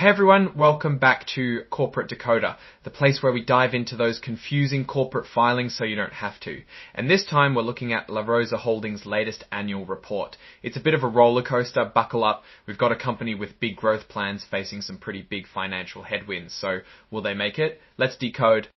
Hey everyone, welcome back to Corporate Decoder, the place where we dive into those confusing corporate filings so you don't have to. And this time we're looking at Rosa Holdings' latest annual report. It's a bit of a roller coaster, buckle up. We've got a company with big growth plans facing some pretty big financial headwinds, so will they make it? Let's decode.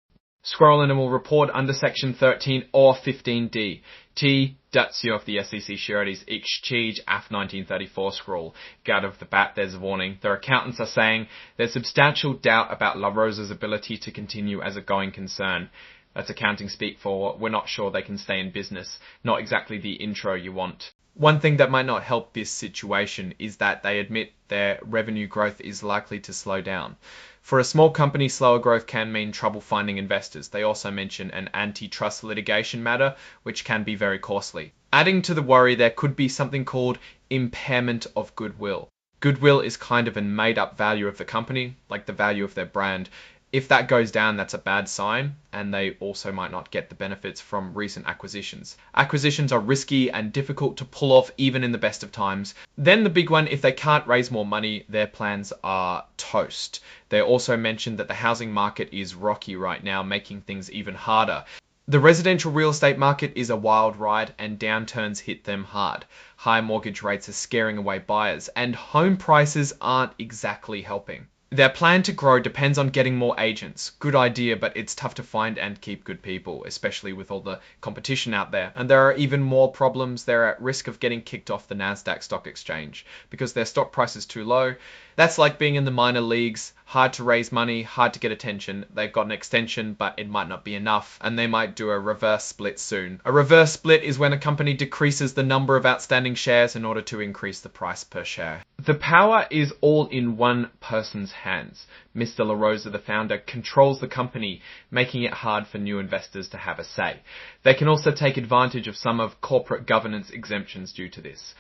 Scroll in and we'll report under Section 13 or 15D. T. Datsio of the SEC Securities Exchange AF 1934 scroll. Out of the bat, there's a warning. Their accountants are saying there's substantial doubt about La Rosa's ability to continue as a going concern. That's accounting speak for we're not sure they can stay in business. Not exactly the intro you want. One thing that might not help this situation is that they admit their revenue growth is likely to slow down. For a small company, slower growth can mean trouble finding investors. They also mention an antitrust litigation matter, which can be very costly. Adding to the worry, there could be something called impairment of goodwill. Goodwill is kind of a made-up value of the company, like the value of their brand. If that goes down, that's a bad sign, and they also might not get the benefits from recent acquisitions. Acquisitions are risky and difficult to pull off even in the best of times. Then the big one, if they can't raise more money, their plans are toast. They also mentioned that the housing market is rocky right now, making things even harder. The residential real estate market is a wild ride and downturns hit them hard. High mortgage rates are scaring away buyers, and home prices aren't exactly helping. Their plan to grow depends on getting more agents. Good idea, but it's tough to find and keep good people, especially with all the competition out there. And there are even more problems. They're at risk of getting kicked off the Nasdaq stock exchange because their stock price is too low. That's like being in the minor leagues. Hard to raise money, hard to get attention. They've got an extension, but it might not be enough, and they might do a reverse split soon. A reverse split is when a company decreases the number of outstanding shares in order to increase the price per share. The power is all in one person's hands. Mr. La Rosa, the founder, controls the company, making it hard for new investors to have a say. They can also take advantage of some of corporate governance exemptions due to this.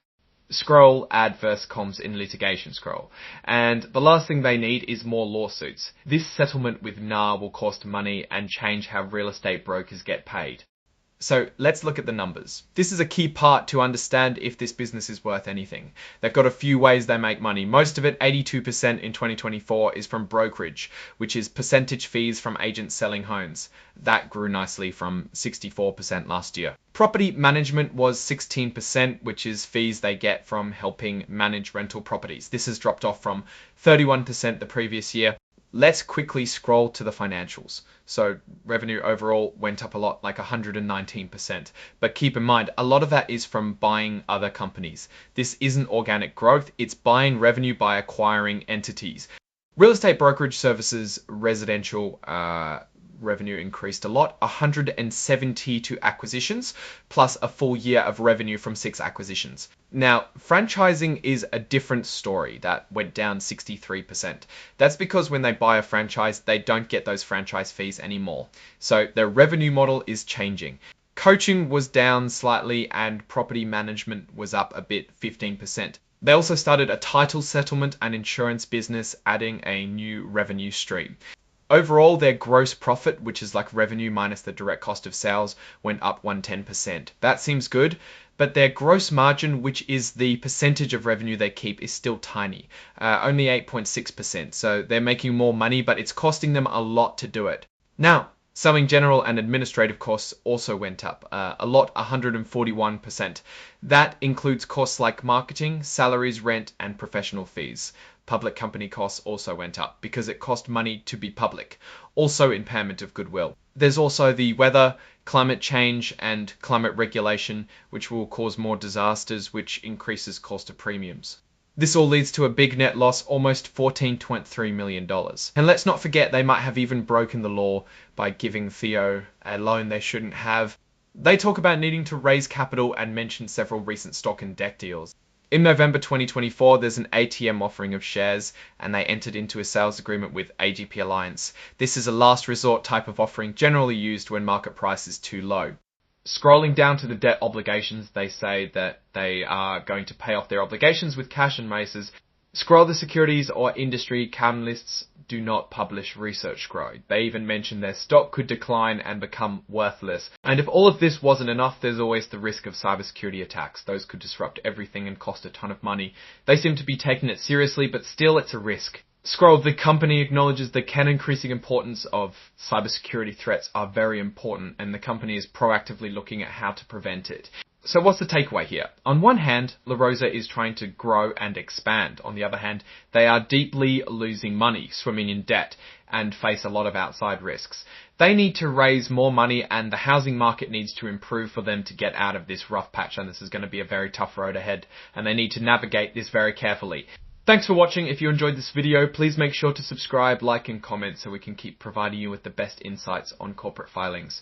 Scroll adverse comms in litigation scroll. And the last thing they need is more lawsuits. This settlement with NAR will cost money and change how real estate brokers get paid. So let's look at the numbers. This is a key part to understand if this business is worth anything. They've got a few ways they make money. Most of it, 82% in 2024, is from brokerage, which is percentage fees from agents selling homes. That grew nicely from 64% last year. Property management was 16%, which is fees they get from helping manage rental properties. This has dropped off from 31% the previous year. Let's quickly scroll to the financials. So revenue overall went up a lot, like 119%. But keep in mind, a lot of that is from buying other companies. This isn't organic growth, it's buying revenue by acquiring entities. Real estate brokerage services, residential revenue increased a lot, 172 acquisitions, plus a full year of revenue from 6 acquisitions. Now, franchising is a different story. That went down 63%. That's because when they buy a franchise, they don't get those franchise fees anymore. So their revenue model is changing. Coaching was down slightly and property management was up a bit, 15%. They also started a title settlement and insurance business, adding a new revenue stream. Overall, their gross profit, which is like revenue minus the direct cost of sales, went up 110%. That seems good, but their gross margin, which is the percentage of revenue they keep, is still tiny, only 8.6%. So they're making more money, but it's costing them a lot to do it. Now, selling general and administrative costs also went up, a lot, 141%. That includes costs like marketing, salaries, rent, and professional fees. Public company costs also went up because it cost money to be public. Also impairment of goodwill. There's also the weather, climate change, and climate regulation, which will cause more disasters, which increases cost of premiums. This all leads to a big net loss, almost $14.3 million. And let's not forget they might have even broken the law by giving Theo a loan they shouldn't have. They talk about needing to raise capital and mention several recent stock and debt deals. In November 2024, there's an ATM offering of shares, and they entered into a sales agreement with AGP Alliance. This is a last resort type of offering generally used when market price is too low. Scrolling down to the debt obligations, they say that they are going to pay off their obligations with cash and races. Scroll the securities or industry catalysts do not publish research scroll. They even mention their stock could decline and become worthless. And if all of this wasn't enough, there's always the risk of cybersecurity attacks. Those could disrupt everything and cost a ton of money. They seem to be taking it seriously, but still it's a risk. Scroll, the company acknowledges the increasing importance of cybersecurity threats are very important, and the company is proactively looking at how to prevent it. So what's the takeaway here? On one hand, Rosa is trying to grow and expand. On the other hand, they are deeply losing money, swimming in debt, and face a lot of outside risks. They need to raise more money, and the housing market needs to improve for them to get out of this rough patch, and this is going to be a very tough road ahead, and they need to navigate this very carefully. Thanks for watching. If you enjoyed this video, please make sure to subscribe, like, and comment so we can keep providing you with the best insights on corporate filings.